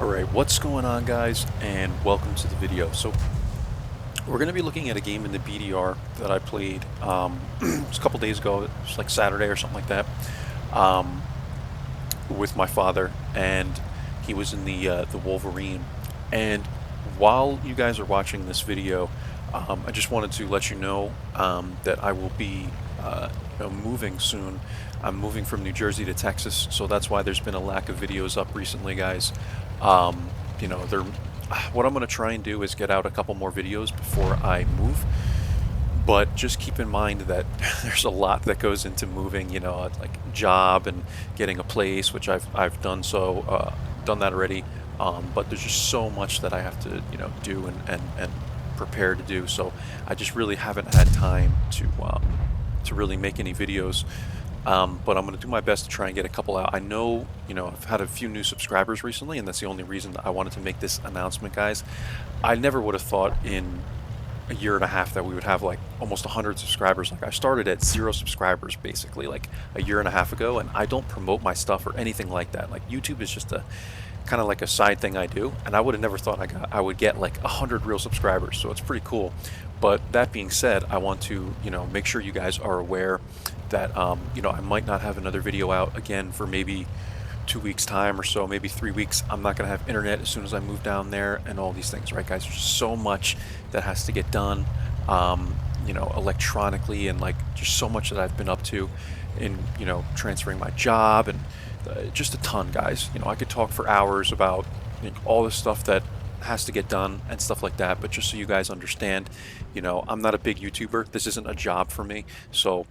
Alright, what's going on, guys, and welcome to the video. So we're going to be looking at a game in the BDR that I played just a couple days ago. It was like Saturday or something like that, with my father, and he was in the Wolverine. And while you guys are watching this video, I just wanted to let you know that I will be moving soon. I'm moving from New Jersey to Texas, so that's why there's been a lack of videos up recently, guys. What I'm going to try and do is get out a couple more videos before I move, but just keep in mind that there's a lot that goes into moving, like job and getting a place, which I've done that already, but there's just so much that I have to do and prepare to do, so I just really haven't had time to really make any videos. But I'm going to do my best to try and get a couple out. I know, I've had a few new subscribers recently, and that's the only reason that I wanted to make this announcement, guys. I never would have thought in a year and a half that we would have like almost 100 subscribers. Like, I started at 0 subscribers basically like a year and a half ago, and I don't promote my stuff or anything like that. Like, YouTube is just a kind of like a side thing I do, and I would have never thought I would get like 100 real subscribers, so it's pretty cool. But that being said, I want to make sure you guys are aware that I might not have another video out again for maybe 2 weeks time or so, maybe 3 weeks. I'm not gonna have internet as soon as I move down there and all these things, right, guys? There's so much that has to get done electronically, and like just so much that I've been up to in transferring my job, and just a ton, guys. I could talk for hours about all the stuff that has to get done and stuff like that, but just so you guys understand, I'm not a big YouTuber. This isn't a job for me. So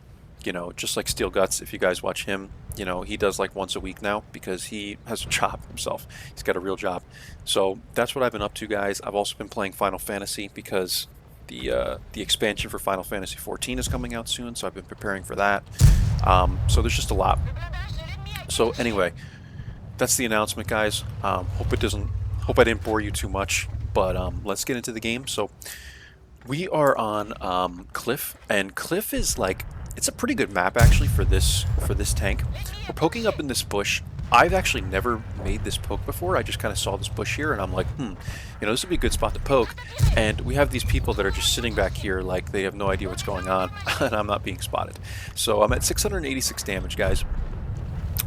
just like Steel Guts, if you guys watch him, he does like once a week now because he has a job himself. He's got a real job. So that's what I've been up to, guys. I've also been playing Final Fantasy because the expansion for Final Fantasy 14 is coming out soon, so I've been preparing for that. So there's just a lot. So anyway, that's the announcement, guys. Hope I didn't bore you too much, but let's get into the game. So we are on Cliff, and Cliff is like, it's a pretty good map actually for this tank. We're poking up in this bush. I've actually never made this poke before. I just kind of saw this bush here, and I'm like, this would be a good spot to poke. And we have these people that are just sitting back here like they have no idea what's going on, and I'm not being spotted. So I'm at 686 damage, guys.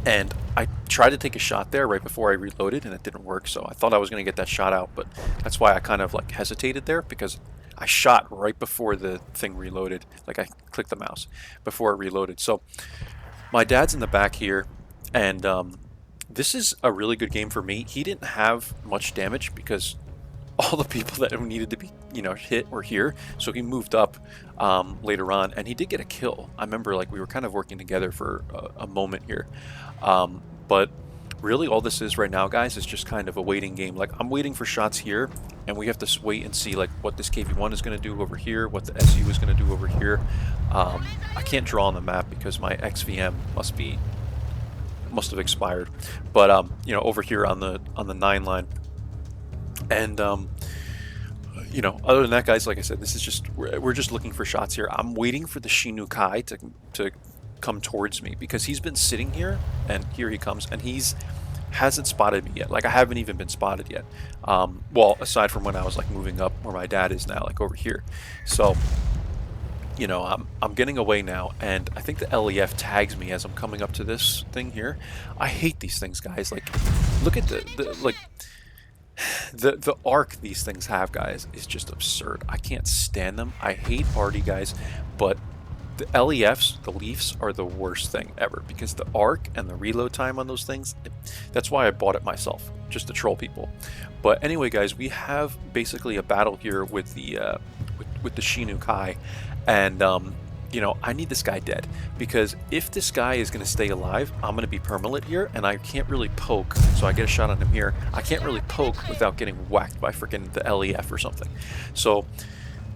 And I tried to take a shot there right before I reloaded, and it didn't work, so I thought I was going to get that shot out, but that's why I kind of like hesitated there, because I shot right before the thing reloaded. Like, I clicked the mouse before it reloaded. So my dad's in the back here, and this is a really good game for me. He didn't have much damage because all the people that needed to be hit were here, so he moved up later on, and he did get a kill. I remember like we were kind of working together for a moment here, but really all this is right now, guys, is just kind of a waiting game. Like, I'm waiting for shots here, and we have to wait and see like what this KV-1 is going to do over here, what the SU is going to do over here. I can't draw on the map because my XVM must have expired, but over here on the 9 line. And other than that, guys, like I said, this is just we're just looking for shots here. I'm waiting for the Shinukai to come towards me because he's been sitting here, and here he comes, and hasn't spotted me yet. Like, I haven't even been spotted yet. Well, aside from when I was like moving up where my dad is now, like over here. So I'm getting away now, and I think the LEF tags me as I'm coming up to this thing here. I hate these things, guys. Like, look at the arc these things have, guys, is just absurd. I can't stand them. I hate arty, guys, but the LEFs, the Leafs, are the worst thing ever because the arc and the reload time on those things, that's why I bought it myself, just to troll people. But anyway, guys, we have basically a battle here with the Shinukai, and I need this guy dead, because if this guy is going to stay alive, I'm going to be permalit here, and I can't really poke. So I get a shot on him here. I can't really poke without getting whacked by freaking the LEF or something. So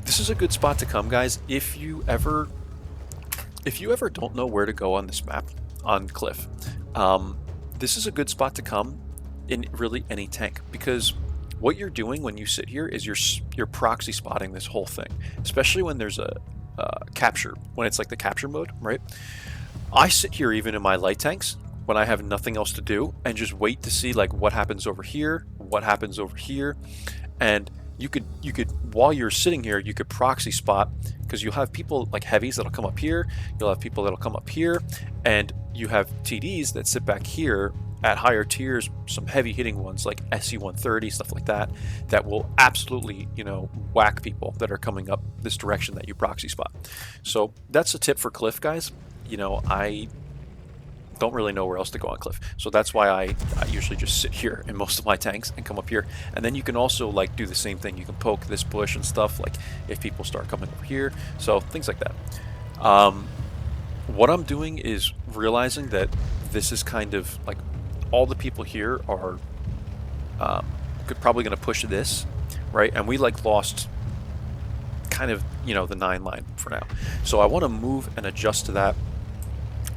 this is a good spot to come, guys. If you ever don't know where to go on this map, on Cliff, this is a good spot to come in really any tank, because what you're doing when you sit here is you're proxy spotting this whole thing, especially when there's a capture, when it's like the capture mode, right? I sit here even in my light tanks when I have nothing else to do and just wait to see like what happens over here, what happens over here. And you could while you're sitting here, you could proxy spot, because you'll have people like heavies that'll come up here, you'll have people that'll come up here, and you have TDs that sit back here at higher tiers, some heavy hitting ones like SC-130, stuff like that, that will absolutely, you know, whack people that are coming up this direction that you proxy spot. So that's a tip for Cliff, guys. You know, I don't really know where else to go on Cliff, so that's why I usually just sit here in most of my tanks and come up here. And then you can also like do the same thing, you can poke this bush and stuff, like if people start coming over here, so things like that. What I'm doing is realizing that this is kind of like all the people here are probably going to push this, right? And we like lost kind of, you know, the 9 line for now, so I want to move and adjust to that.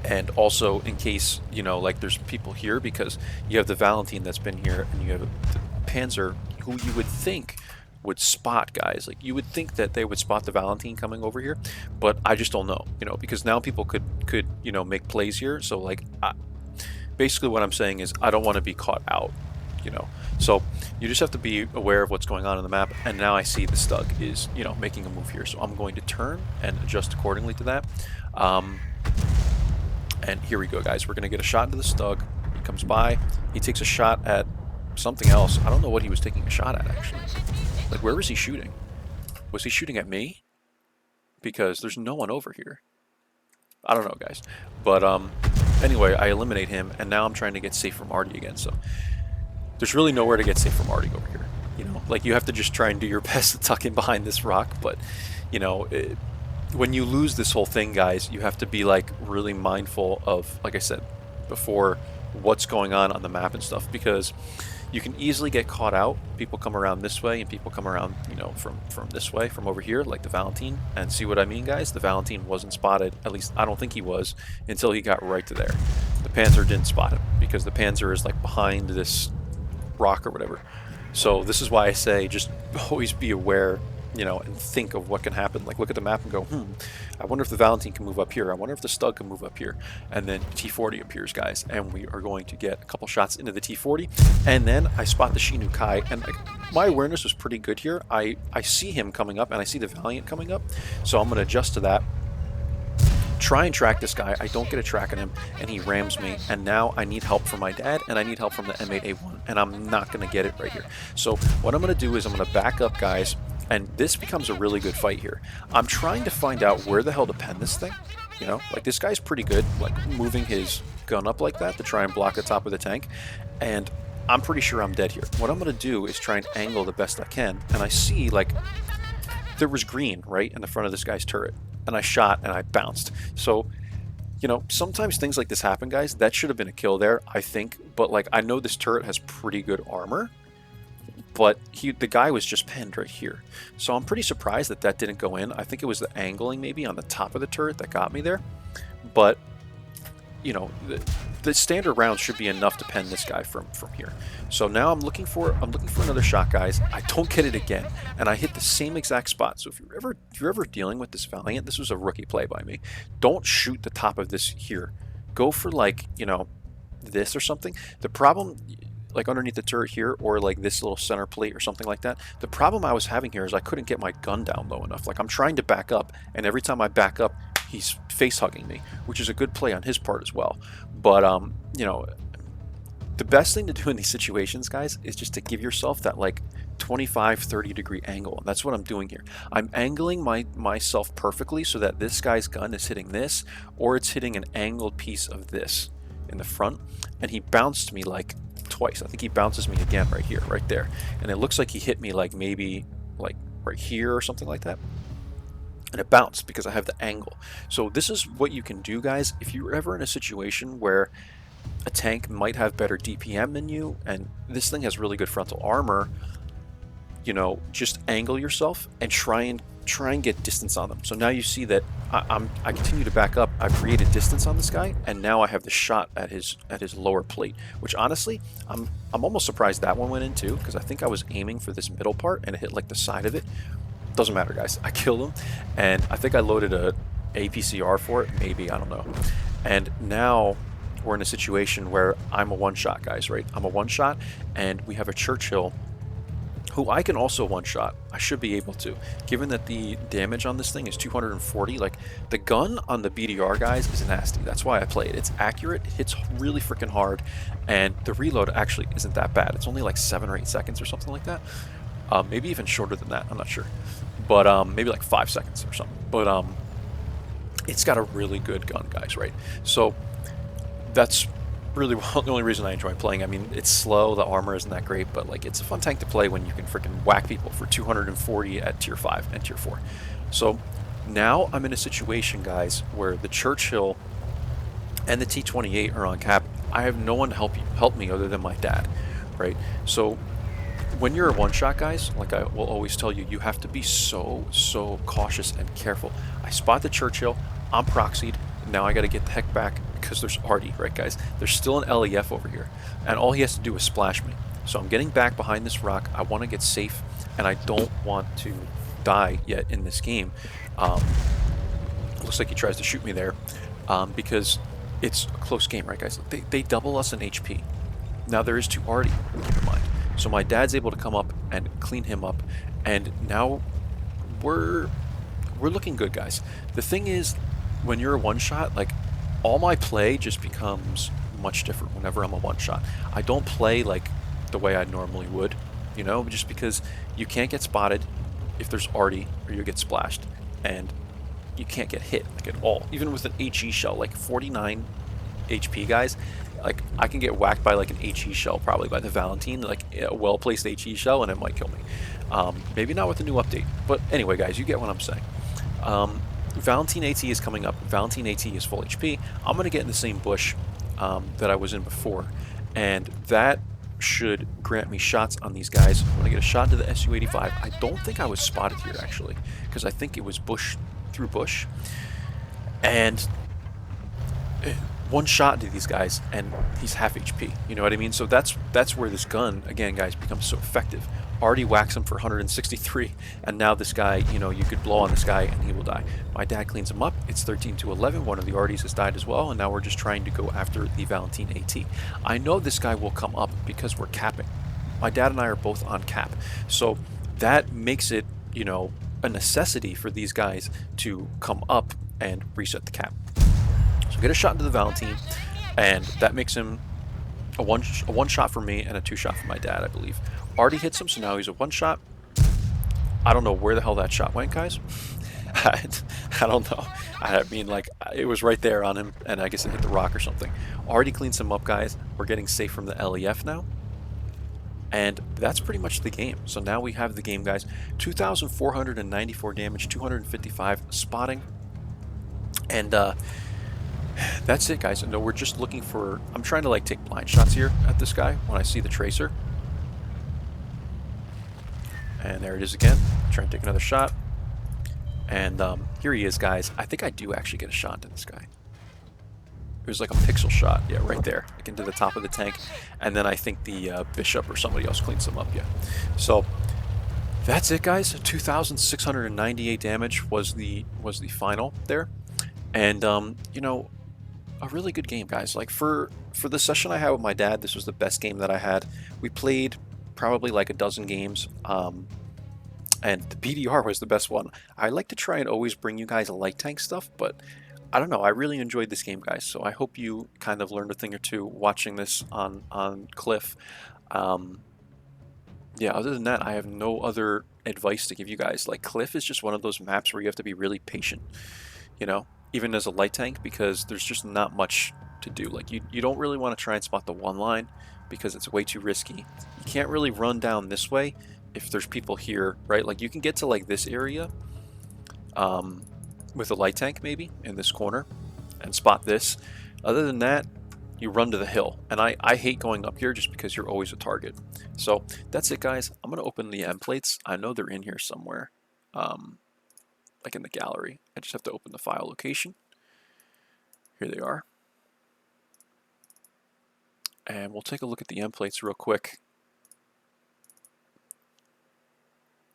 And also in case, you know, like there's people here, because you have the Valentine that's been here, and you have the Panzer, who you would think would spot, guys. Like you would think that they would spot the Valentine coming over here, but I just don't know, you know, because now people could you know, make plays here. So like basically what I'm saying is I don't want to be caught out, you know. So you just have to be aware of what's going on in the map. And now I see the Stug is, you know, making a move here, so I'm going to turn and adjust accordingly to that. And here we go, guys. We're going to get a shot into the Stug. He comes by. He takes a shot at something else. I don't know what he was taking a shot at, actually. Like, where was he shooting? Was he shooting at me? Because there's no one over here. I don't know, guys. But anyway, I eliminate him, and now I'm trying to get safe from Artie again. So there's really nowhere to get safe from Artie over here. You know, like you have to just try and do your best to tuck in behind this rock. But, you know, when you lose this whole thing, guys, you have to be like really mindful of, like I said before, what's going on the map and stuff, because you can easily get caught out. People come around this way and people come around, you know, from this way, from over here, like the Valentine. And see what I mean, guys? The Valentine wasn't spotted, at least I don't think he was, until he got right to there. The Panzer didn't spot him because the Panzer is like behind this rock or whatever. So this is why I say just always be aware, you know, and think of what can happen. Like look at the map and go, I wonder if the Valentine can move up here. I wonder if the Stug can move up here. And then T40 appears, guys, and we are going to get a couple shots into the T40. And then I spot the Shinu Kai, and like, my awareness was pretty good here. I see him coming up, and I see the Valiant coming up. So I'm going to adjust to that. Try and track this guy. I don't get a track on him, and he rams me. And now I need help from my dad, and I need help from the M8A1, and I'm not going to get it right here. So what I'm going to do is I'm going to back up, guys. And this becomes a really good fight here. I'm trying to find out where the hell to pen this thing. You know, like this guy's pretty good, like moving his gun up like that to try and block the top of the tank. And I'm pretty sure I'm dead here. What I'm going to do is try and angle the best I can. And I see like there was green right in the front of this guy's turret. And I shot and I bounced. So, you know, sometimes things like this happen, guys. That should have been a kill there, I think. But like, I know this turret has pretty good armor. But the guy was just pinned right here. So I'm pretty surprised that that didn't go in. I think it was the angling maybe on the top of the turret that got me there. But, you know, the standard rounds should be enough to pen this guy from here. So now I'm looking for another shot, guys. I don't get it again, and I hit the same exact spot. So if you're ever dealing with this Valiant, this was a rookie play by me. Don't shoot the top of this here. Go for like, you know, this or something. The problem, like underneath the turret here, or like this little center plate or something like that. The problem I was having here is I couldn't get my gun down low enough. Like I'm trying to back up, and every time I back up, he's face hugging me, which is a good play on his part as well. But you know, the best thing to do in these situations, guys, is just to give yourself that like 25-30 degree angle, and that's what I'm doing here. I'm angling myself perfectly so that this guy's gun is hitting this, or it's hitting an angled piece of this in the front. And he bounced me like twice. I think he bounces me again right here, right there, and it looks like he hit me like maybe like right here or something like that, and it bounced because I have the angle. So this is what you can do, guys, if you're ever in a situation where a tank might have better DPM than you and this thing has really good frontal armor. You know, just angle yourself and try and get distance on them. So now you see that I continue to back up. I've created distance on this guy, and now I have the shot at his lower plate, which honestly I'm almost surprised that one went in too, because I think I was aiming for this middle part and it hit like the side of it. Doesn't matter, guys. I killed him, and I think I loaded a APCR for it, maybe, I don't know. And now we're in a situation where I'm a one-shot, guys, right? I'm a one-shot, and we have a Churchill who I can also one-shot. I should be able to. Given that the damage on this thing is 240, like, the gun on the BDR, guys, is nasty. That's why I play it. It's accurate, it hits really freaking hard, and the reload actually isn't that bad. It's only like 7 or 8 seconds or something like that. Maybe even shorter than that, I'm not sure. But maybe like 5 seconds or something. But it's got a really good gun, guys, right? So that's really the only reason I enjoy playing. I mean, it's slow, the armor isn't that great, but like it's a fun tank to play when you can freaking whack people for 240 at tier 5 and tier 4. So now I'm in a situation, guys, where the Churchill and the T28 are on cap. I have no one to help me other than my dad, right? So when you're a one-shot, guys, like I will always tell you, you have to be so cautious and careful. I spot the Churchill, I'm proxied, now I got to get the heck back because there's Artie, right, guys? There's still an LEF over here, and all he has to do is splash me. So I'm getting back behind this rock. I want to get safe, and I don't want to die yet in this game. Looks like he tries to shoot me there because it's a close game, right, guys? They double us in HP. Now there is 2 Artie, never mind. So my dad's able to come up and clean him up, and now we're looking good, guys. The thing is, when you're a one-shot, like, all my play just becomes much different whenever I'm a one-shot. I don't play like the way I normally would, you know, just because you can't get spotted if there's Artie or you get splashed, and you can't get hit like at all. Even with an HE shell, like 49 HP, guys, like I can get whacked by like an HE shell, probably by the Valentine, like a well-placed HE shell, and it might kill me. Maybe not with the new update, but anyway, guys, you get what I'm saying. Valentine AT is coming up. Valentine AT is full HP. I'm going to get in the same bush that I was in before, and that should grant me shots on these guys. I'm going to get a shot to the SU-85. I don't think I was spotted here, actually, because I think it was bush through bush. And one shot to these guys, and he's half HP. You know what I mean? So that's where this gun, again, guys, becomes so effective. Already whacks him for 163, and now this guy, you know, you could blow on this guy and he will die. My dad cleans him up. It's 13 to 11. One of the Arties has died as well, and now we're just trying to go after the Valentine AT. I know this guy will come up because we're capping. My dad and I are both on cap, so that makes it, you know, a necessity for these guys to come up and reset the cap. So get a shot into the Valentine, and that makes him a one shot for me and a 2 shot for my dad, I believe. Artie hits him, so now he's a 1 shot. I don't know where the hell that shot went, guys. I don't know. I mean, like, it was right there on him, and I guess it hit the rock or something. Artie cleans him up, guys. We're getting safe from the LEF now. And that's pretty much the game. So now we have the game, guys. 2,494 damage, 255 spotting. And that's it, guys. No, we're just looking for... I'm trying to, like, take blind shots here at this guy when I see the tracer. And there it is again. Trying to take another shot. And here he is, guys. I think I do actually get a shot to this guy. It was like a pixel shot. Yeah, right there. Like into the top of the tank. And then I think the Bishop or somebody else cleans him up. Yeah. So that's it, guys. 2,698 damage was the final there. And, you know, a really good game, guys. Like, for the session I had with my dad, this was the best game that I had. We played probably like a dozen games, and the BDR was the best one. I like to try and always bring you guys light tank stuff, but I don't know, I really enjoyed this game, guys, so I hope you kind of learned a thing or two watching this on Cliff. Yeah, other than that, I have no other advice to give you guys. Like, Cliff is just one of those maps where you have to be really patient, you know, even as a light tank, because there's just not much to do. Like, you don't really want to try and spot the one line because it's way too risky. You can't really run down this way if there's people here, right? Like, you can get to like this area with a light tank maybe in this corner and spot this. Other than that, you run to the hill, and I hate going up here just because you're always a target. So that's it, guys. I'm gonna open the M plates. I know they're in here somewhere, like in the gallery. I just have to open the file location. Here they are. And we'll take a look at the M plates real quick.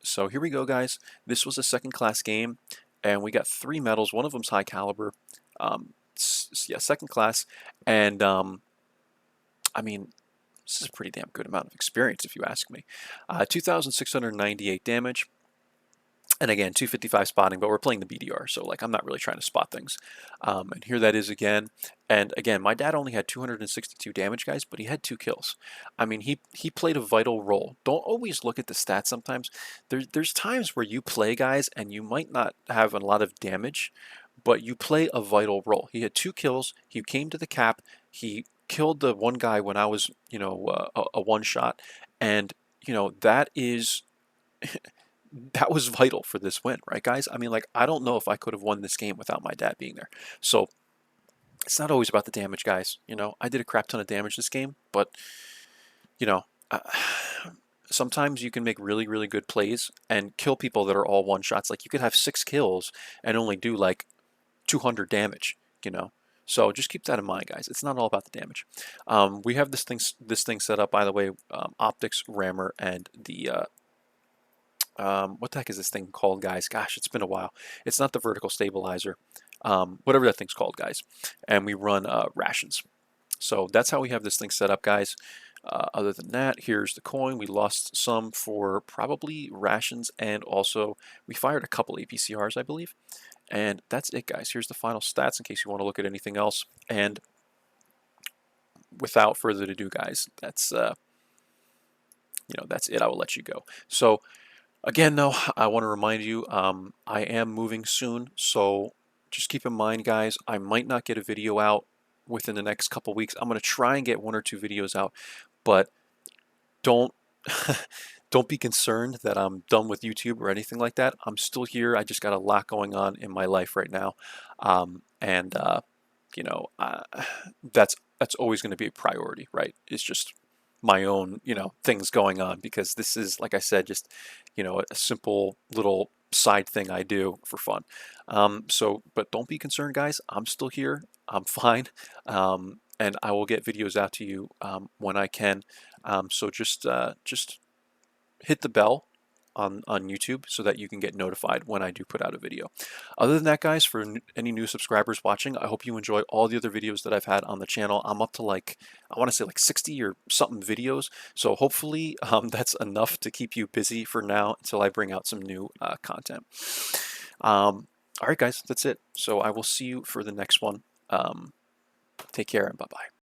So here we go, guys. This was a second class game, and we got 3 medals. One of them's high caliber. yeah, second class, and I mean, this is a pretty damn good amount of experience if you ask me. 2,698 damage. And again, 255 spotting, but we're playing the BDR, so like I'm not really trying to spot things. And here that is again. And again, my dad only had 262 damage, guys, but he had 2 kills. I mean, he played a vital role. Don't always look at the stats sometimes. There's times where you play, guys, and you might not have a lot of damage, but you play a vital role. He had 2 kills. He came to the cap. He killed the one guy when I was, a one shot. And, that is that was vital for this win, right, guys? I mean, like, I don't know if I could have won this game without my dad being there. So it's not always about the damage, guys. I did a crap ton of damage this game, but, you know, uh, sometimes you can make really, really good plays and kill people that are all one shots. Like, you could have 6 kills and only do like 200 damage, you know? So just keep that in mind, guys. It's not all about the damage. We have this thing set up, by the way, optics, rammer, and the what the heck is this thing called, guys? Gosh, it's been a while. It's not the vertical stabilizer. Whatever that thing's called, guys. And we run rations. So that's how we have this thing set up, guys. Other than that, here's the coin. We lost some for probably rations, and also we fired a couple APCRs, I believe. And that's it, guys. Here's the final stats in case you want to look at anything else. And without further ado, guys, that's that's it. I will let you go. So again, though, I want to remind you, I am moving soon, so just keep in mind, guys, I might not get a video out within the next couple weeks. I'm going to try and get 1 or 2 videos out, but don't don't be concerned that I'm done with YouTube or anything like that. I'm still here. I just got a lot going on in my life right now, and you know, uh, that's always going to be a priority, right? It's just my own, things going on, because this is, like I said, just, a simple little side thing I do for fun. But don't be concerned, guys. I'm still here. I'm fine. And I will get videos out to you when I can. So just hit the bell on YouTube so that you can get notified when I do put out a video. Other than that, guys, for any new subscribers watching, I hope you enjoy all the other videos that I've had on the channel. I'm up to I want to say 60 or something videos. So hopefully that's enough to keep you busy for now until I bring out some new content. All right, guys, that's it. So I will see you for the next one. Take care and bye-bye.